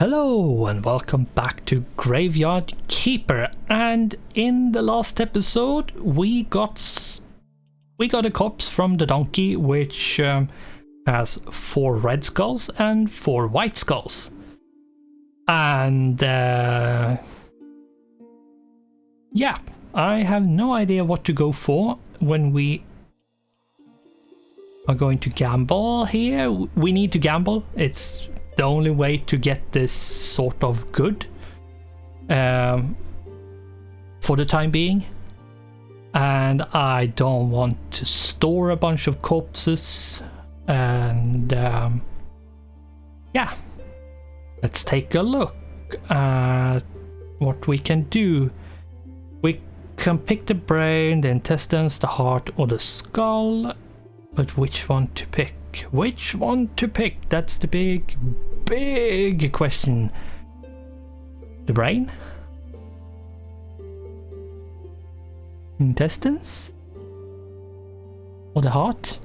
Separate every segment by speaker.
Speaker 1: Hello and welcome back to Graveyard Keeper, and in the last episode we got a corpse from the donkey which has 4 red skulls and 4 white skulls, and yeah, I have no idea what to go for when we are going to gamble here. We need to gamble. It's the only way to get this sort of good for the time being, and I don't want to store a bunch of corpses, and yeah, let's take a look at what we can do. We can pick the brain, the intestines, the heart or the skull, but which one to pick? Which one to pick? That's the big question. The brain? Intestines? Or the heart?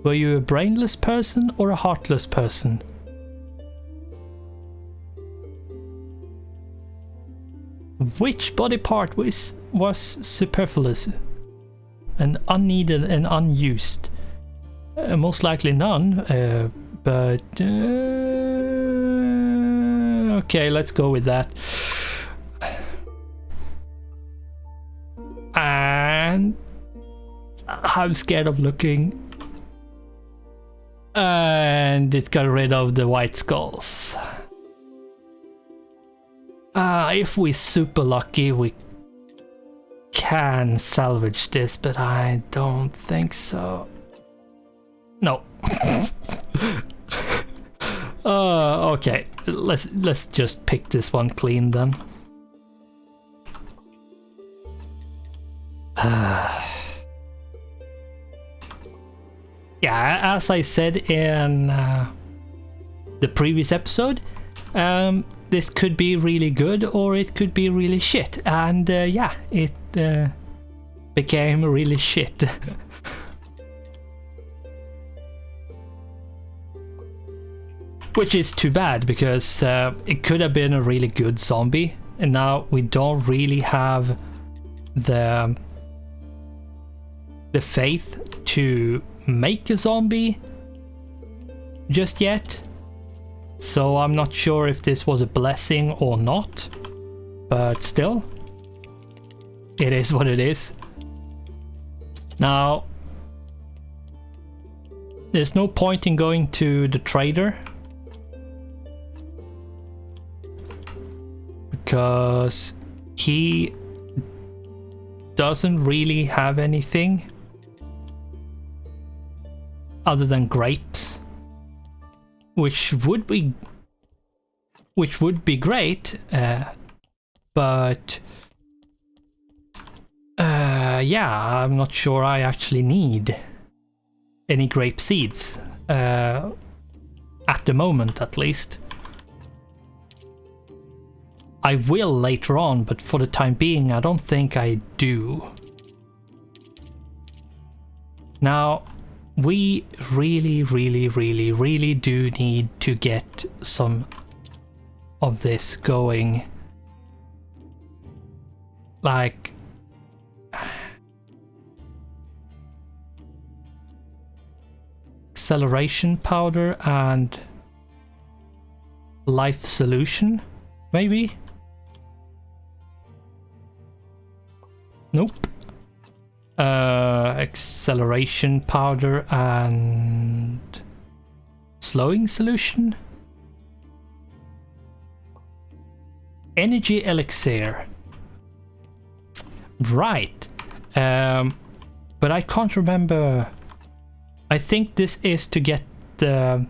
Speaker 1: Were you a brainless person or a heartless person? Which body part was superfluous and unneeded and unused? Most likely none, but okay, let's go with that. And I'm scared of looking, and it got rid of the white skulls. If we're super lucky, we can salvage this, but I don't think so. No. Okay, let's just pick this one clean then. Yeah, as I said in the previous episode, this could be really good or it could be really shit, and yeah, it became really shit. Which is too bad, because it could have been a really good zombie, and now we don't really have the faith to make a zombie just yet. So I'm not sure if this was a blessing or not, but still, it is what it is. Now, there's no point in going to the trader, because he doesn't really have anything other than grapes. Which would be great, but yeah, I'm not sure I actually need any grape seeds at the moment, at least. I will later on, but for the time being, I don't think I do. Now, we really do need to get some of this going. Like, acceleration powder and life solution, maybe? Nope. Acceleration powder and slowing solution. Energy elixir. Right. But I can't remember. I think this is to get the...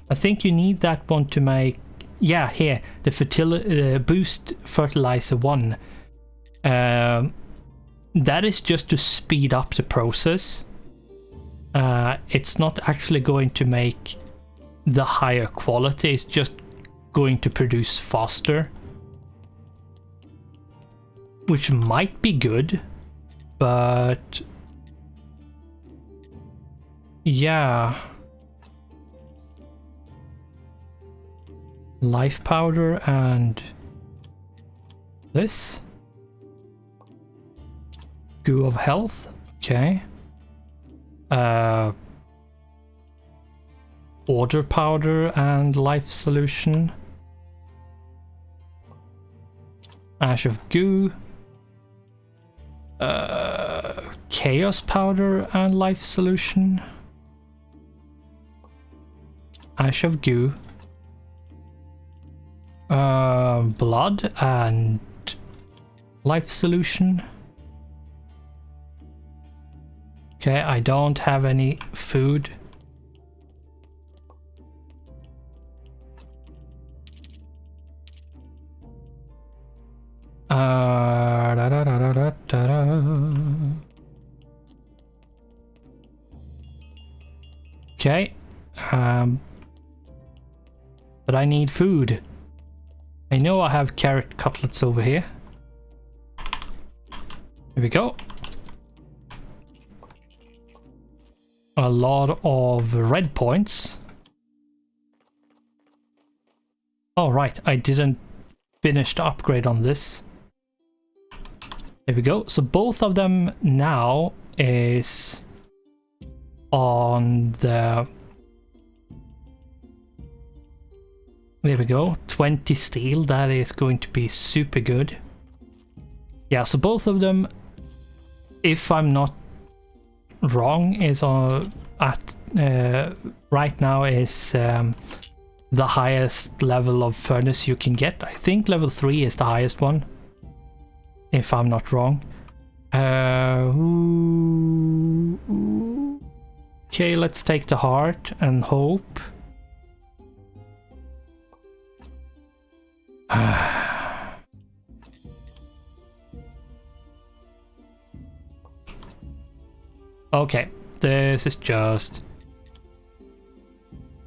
Speaker 1: I think you need that one to make... Yeah, here. The boost fertilizer 1. That is just to speed up the process. It's not actually going to make the higher quality, it's just going to produce faster. Which might be good, but Yeah. Life powder and this. Goo of health. Okay. Order powder and life solution. Ash of goo. Chaos powder and life solution. Ash of goo. Blood and life solution. Okay, I don't have any food. Okay, but I need food. I know I have carrot cutlets over here. Here we go. A lot of red points. Oh right, I didn't finish the upgrade on this. There we go. So both of them now is on the... There we go. 20 steel. That is going to be super good. Yeah, so both of them, if I'm not wrong, is at right now is the highest level of furnace you can get. I think level 3 is the highest one, if I'm not wrong. Okay, let's take the heart and hope. Okay, this is just...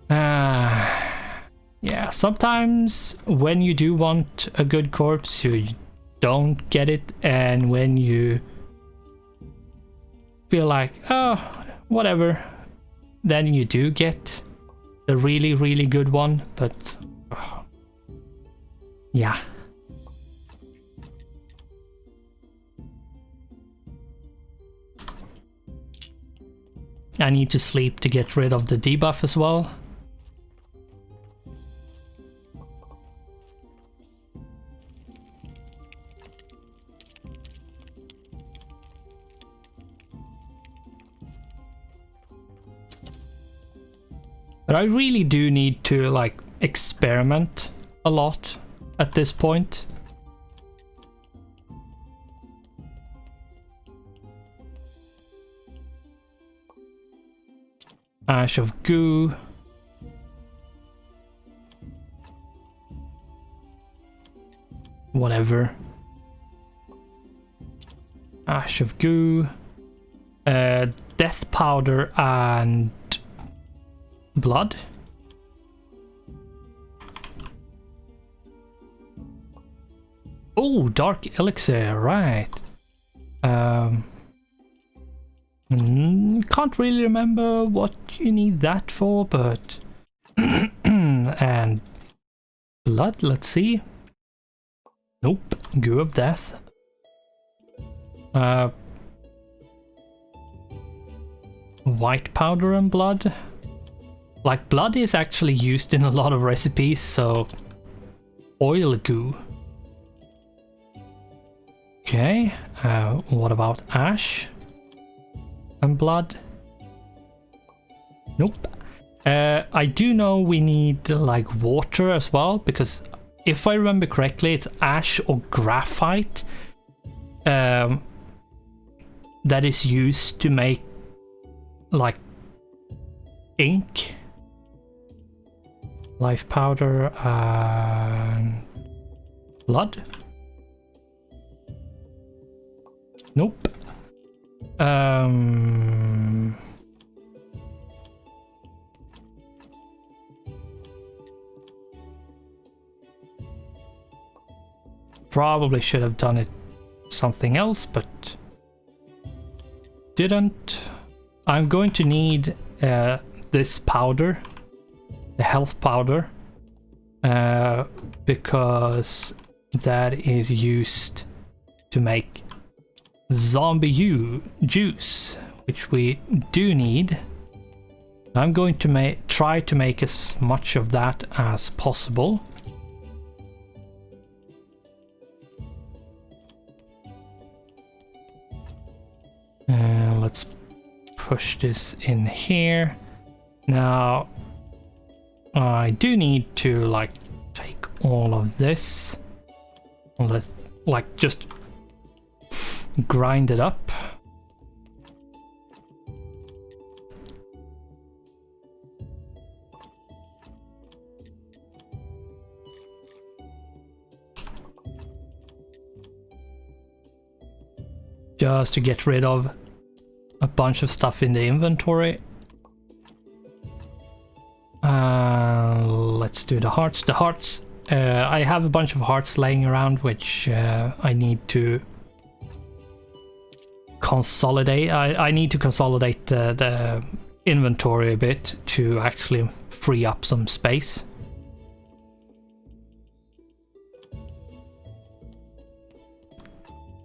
Speaker 1: yeah, sometimes when you do want a good corpse, you don't get it, and when you feel like, oh, whatever, then you do get the really, really good one, but... yeah. I need to sleep to get rid of the debuff as well. But I really do need to, like, experiment a lot at this point. Ash of goo. Whatever. Ash of goo. Death powder and blood. Oh, dark elixir, right. Can't really remember what you need that for, but... and blood, let's see. Nope, goo of death. White powder and blood. Like, blood is actually used in a lot of recipes, so... oil goo. Okay, what about ash and blood? Nope. I do know we need like water as well, because if I remember correctly, it's ash or graphite that is used to make like ink. Life powder and blood. Nope. Probably should have done it something else, but didn't. I'm going to need this powder, the health powder, because that is used to make zombie juice, which we do need. I'm going to try to make as much of that as possible. Let's push this in here. Now, I do need to like take all of this. Let's like just grind it up. Just to get rid of a bunch of stuff in the inventory. Let's do the hearts. The hearts, I have a bunch of hearts laying around, which I need to consolidate. I need to consolidate the inventory a bit to actually free up some space.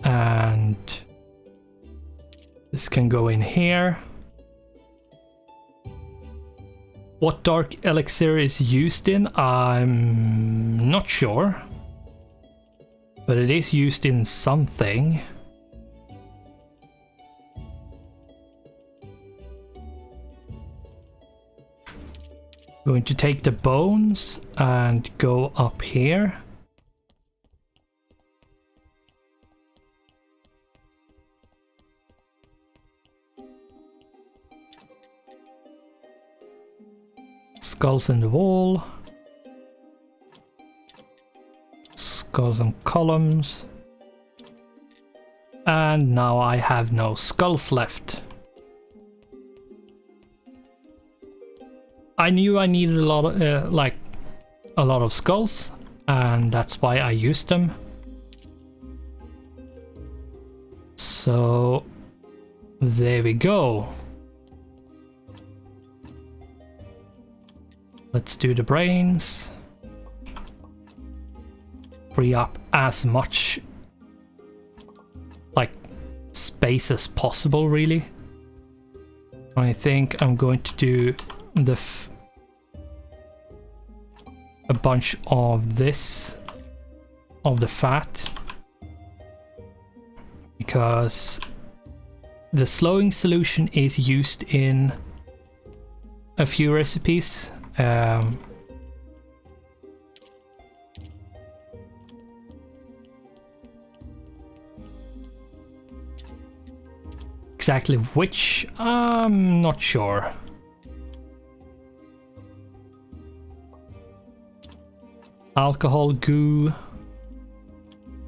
Speaker 1: And this can go in here. What dark elixir is used in, I'm not sure. But it is used in something. Going to take the bones and go up here. Skulls in the wall. Skulls and columns. And now I have no skulls left. I knew I needed a lot of a lot of skulls, and that's why I used them. So there we go. Let's do the brains. Free up as much like space as possible, really. I think I'm going to do a bunch of this, of the fat, because the slowing solution is used in a few recipes. Exactly which, I'm not sure. Alcohol goo,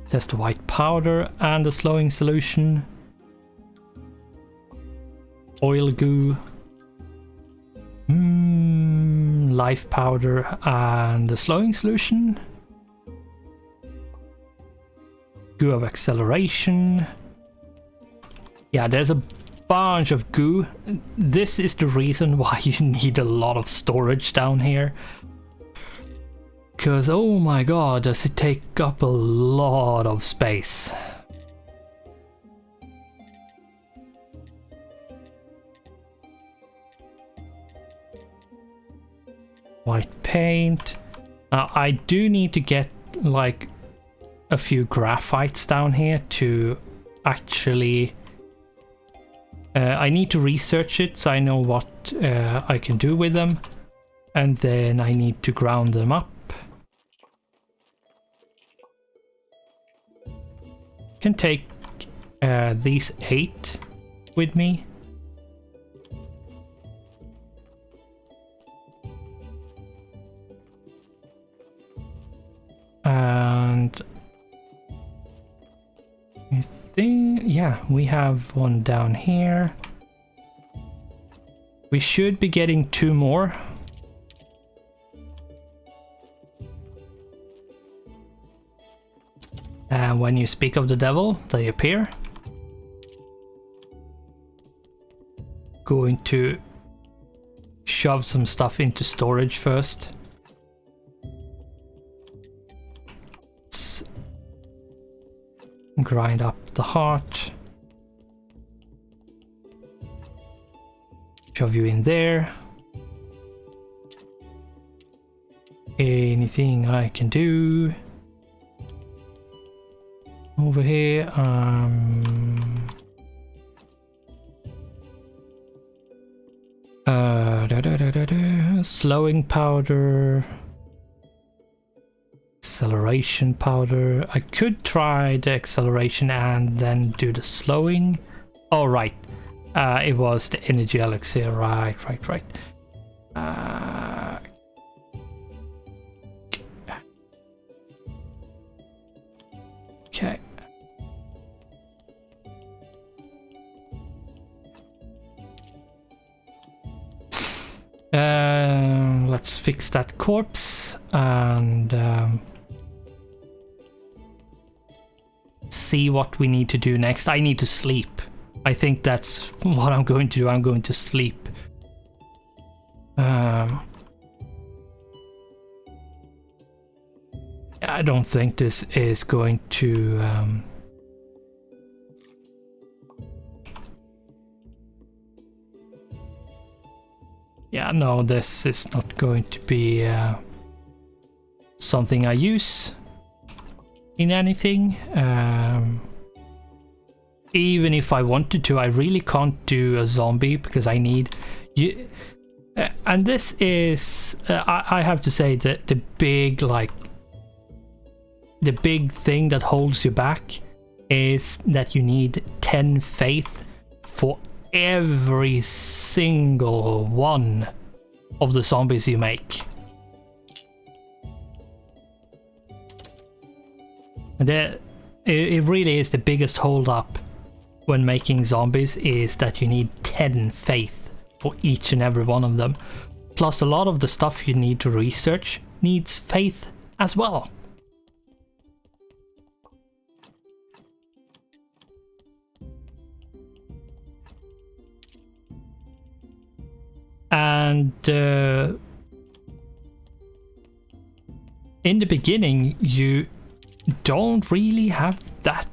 Speaker 1: test the white powder and the slowing solution. Oil goo, life powder and the slowing solution. Goo of acceleration. Yeah, there's a bunch of goo. This is the reason why you need a lot of storage down here. Because, oh my god, does it take up a lot of space. White paint. Now, I do need to get, like, a few graphites down here to actually... I need to research it so I know what I can do with them. And then I need to ground them up. Can take these 8 with me. And I think, yeah, we have one down here. We should be getting 2 more. And when you speak of the devil, they appear. Going to shove some stuff into storage first. Let's grind up the heart. Shove you in there. Anything I can do over here? Slowing powder, acceleration powder. I could try the acceleration and then do the slowing. Oh right, it was the energy elixir. Right. Okay. Let's fix that corpse and see what we need to do next. I need to sleep. I think that's what I'm going to do. I'm going to sleep. I don't think this is going to yeah, no, this is not going to be something I use in anything. Even if I wanted to, I really can't do a zombie because I need you. And this is, I have to say that the big thing that holds you back is that you need 10 faith for every single one of the zombies you make. And it really is the biggest hold up when making zombies, is that you need 10 faith for each and every one of them. Plus a lot of the stuff you need to research needs faith as well. And in the beginning, you don't really have that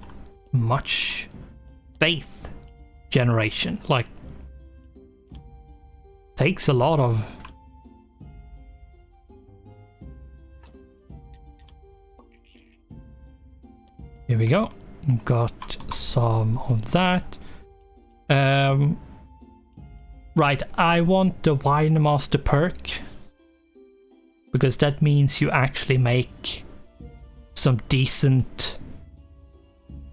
Speaker 1: much faith generation. Like, takes a lot of here we go. Got some of that. Right, I want the Wine Master perk because that means you actually make some decent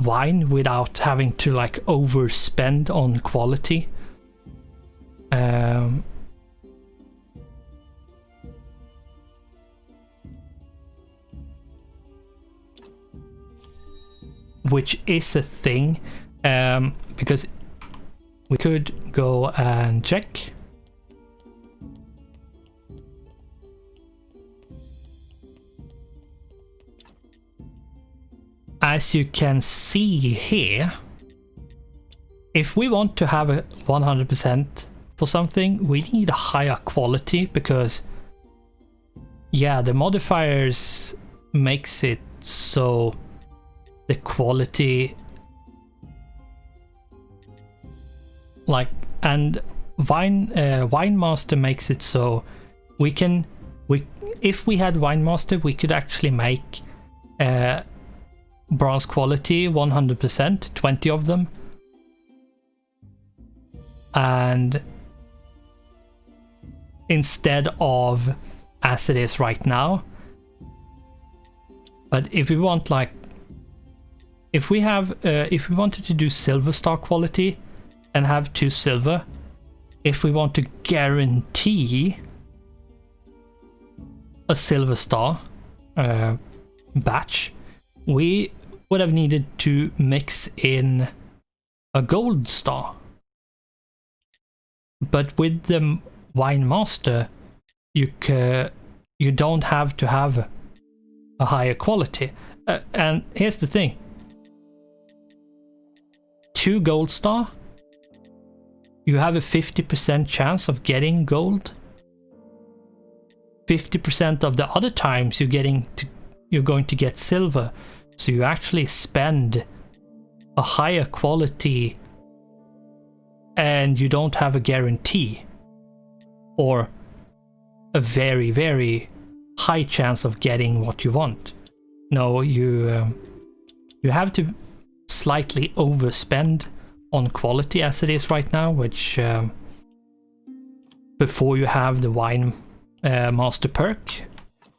Speaker 1: wine without having to like overspend on quality. Which is a thing, because we could go and check. As you can see here, if we want to have a 100% for something, we need a higher quality because, yeah, the modifiers makes it so the quality, like, and Wine Master makes it so if we had Wine Master, we could actually make bronze quality 100%, 20 of them, and instead of as it is right now. But if we want, like, if we wanted to do silver star quality and have 2 silver, if we want to guarantee a silver star batch, we would have needed to mix in a gold star. But with the Wine Master, you don't have to have a higher quality. And here's the thing. 2 gold star, you have a 50% chance of getting gold 50% of the other times you're going to get silver. So you actually spend a higher quality and you don't have a guarantee or a very, very high chance of getting what you want. No, you have to slightly overspend on quality as it is right now, which before you have the wine master perk,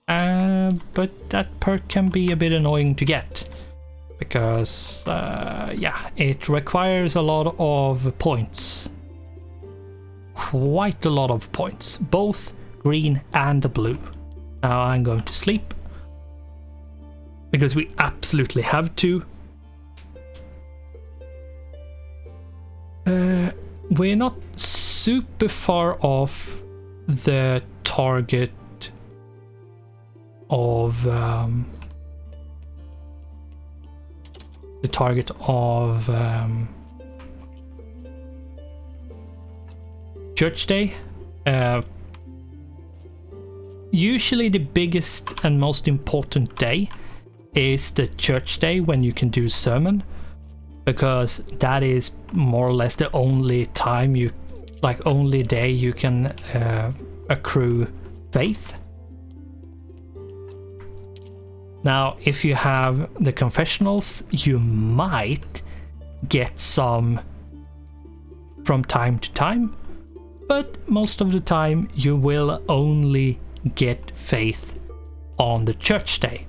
Speaker 1: but that perk can be a bit annoying to get because yeah, it requires a lot of points, quite a lot of points, both green and blue. Now I'm going to sleep because we absolutely have to. We're not super far off the target of Church Day. Usually the biggest and most important day is the Church Day when you can do sermon, because that is more or less the only time only day you can accrue faith. Now, if you have the confessionals, you might get some from time to time, but most of the time you will only get faith on the Church Day.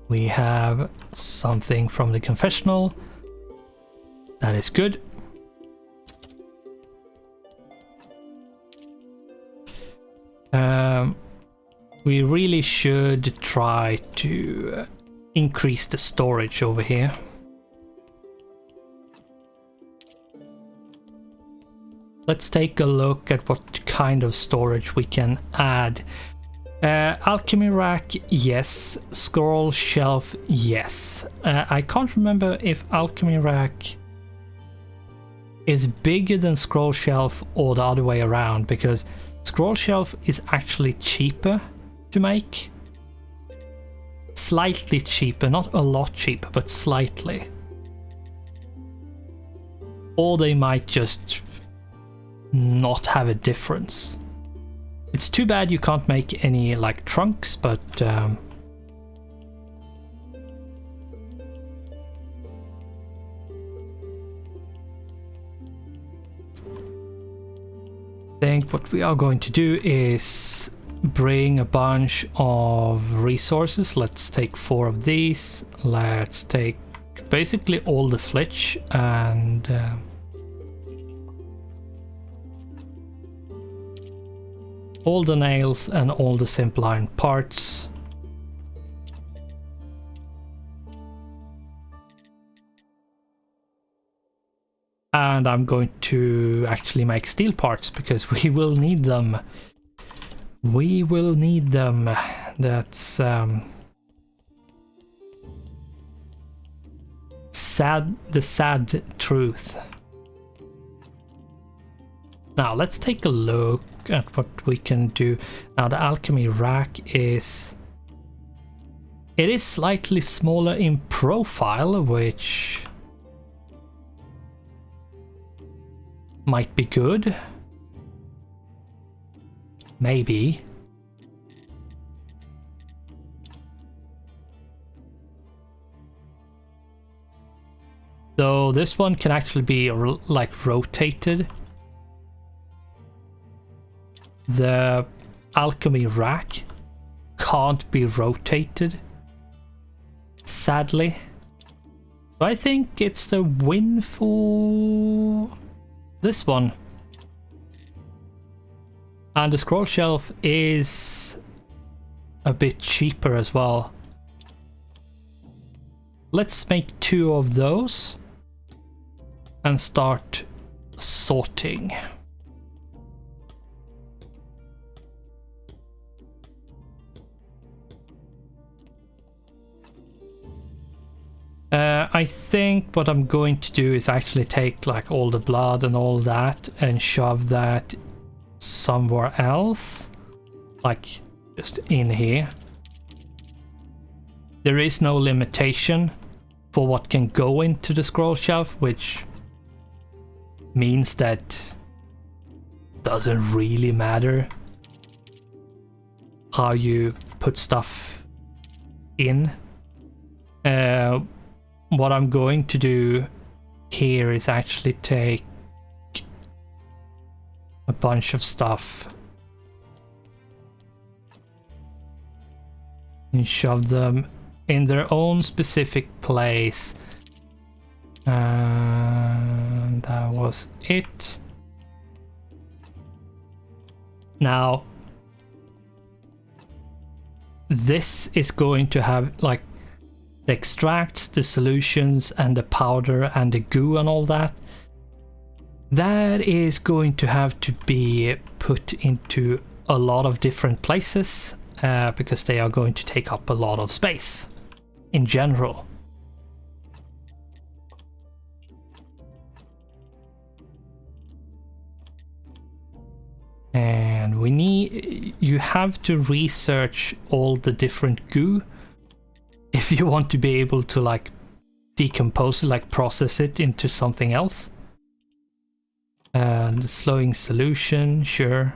Speaker 1: We have something from the confessional. That is good. We really should try to increase the storage over here. Let's take a look at what kind of storage we can add. Alchemy rack, yes. Scroll shelf, yes. I can't remember if alchemy rack is bigger than scroll shelf or the other way around, because scroll shelf is actually cheaper to make. Slightly cheaper, not a lot cheaper, but slightly. Or they might just not have a difference. It's too bad you can't make any like trunks, but I think what we are going to do is bring a bunch of resources. Let's take 4 of these. Let's take basically all the flitch and all the nails and all the simple iron parts. And I'm going to actually make steel parts because we will need them. We will need them. That's the sad truth. Now let's take a look at what we can do. Now the alchemy rack is slightly smaller in profile, which might be good. Maybe. Though this one can actually be like rotated. The alchemy rack can't be rotated, sadly. So I think it's the win for this one. And the scroll shelf is a bit cheaper as well. Let's make 2 of those and start sorting. I think what I'm going to do is actually take like all the blood and all that and shove that somewhere else, like just in here. There is no limitation for what can go into the scroll shelf, which means that doesn't really matter how you put stuff in. What I'm going to do here is actually take a bunch of stuff and shove them in their own specific place. And that was it. Now, this is going to have like the extracts, the solutions, and the powder and the goo and all that. That is going to have to be put into a lot of different places because they are going to take up a lot of space in general. And you have to research all the different goo if you want to be able to like decompose it, like process it into something else. And slowing solution, sure.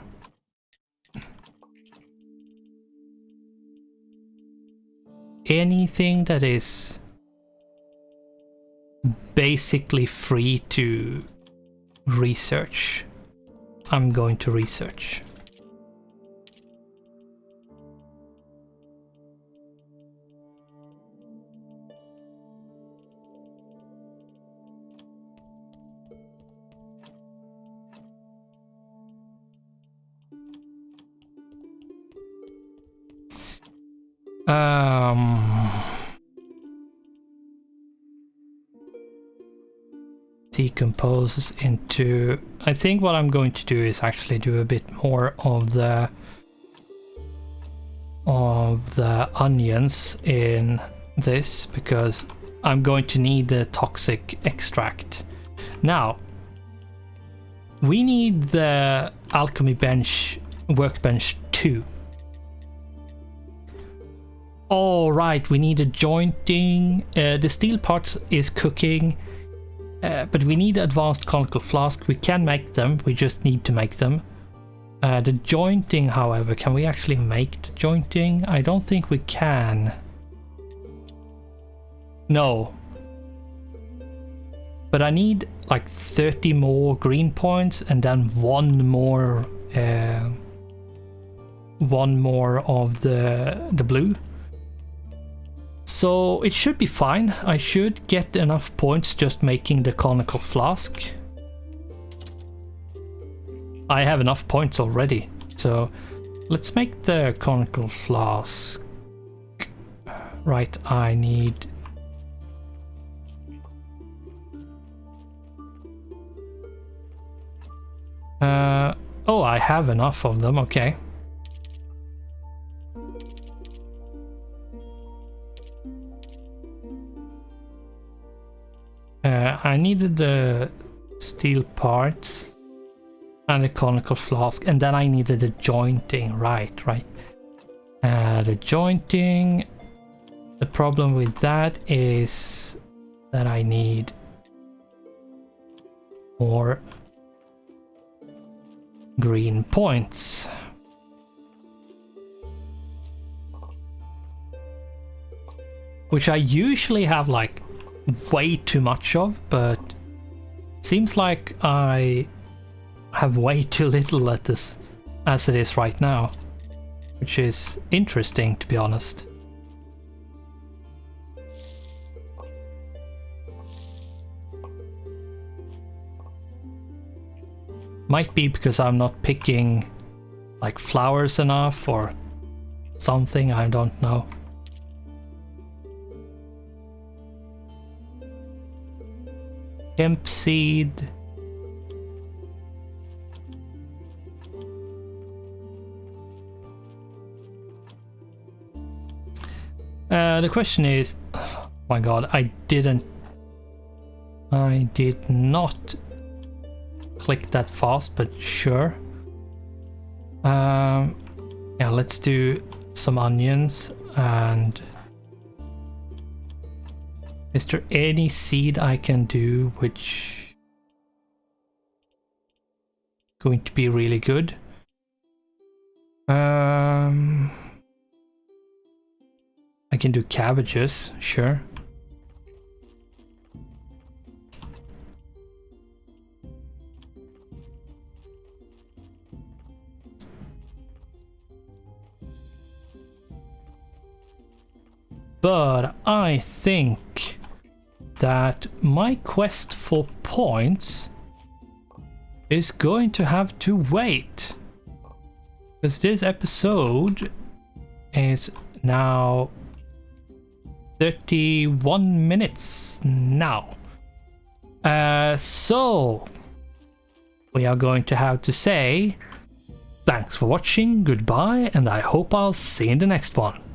Speaker 1: Anything that is basically free to research, I'm going to research. Decomposes into... I think what I'm going to do is actually do a bit more of the onions in this, because I'm going to need the toxic extract. Now, we need the alchemy workbench 2. All right, we need a jointing. The steel parts is cooking, but we need advanced conical flask. We can make them, we just need to make them. The jointing, however, can we actually make the jointing? I don't think we can. No. But I need like 30 more green points and then one more of the blue. So it should be fine. I should get enough points just making the conical flask. I have enough points already. So let's make the conical flask. Right, I need... oh, I have enough of them, okay. I needed the steel parts and the conical flask, and then I needed the jointing, right. The jointing, the problem with that is that I need more green points. Which I usually have like way too much of, but seems like I have way too little at this as it is right now, which is interesting, to be honest. Might be because I'm not picking like flowers enough or something, I don't know. Hemp seed. The question is, My god, I did not click that fast, but sure. Yeah, let's do some onions. And is there any seed I can do which going to be really good? I can do cabbages, sure. But I think that my quest for points is going to have to wait. Because this episode is now 31 minutes now. So we are going to have to say thanks for watching, goodbye, and I hope I'll see you in the next one.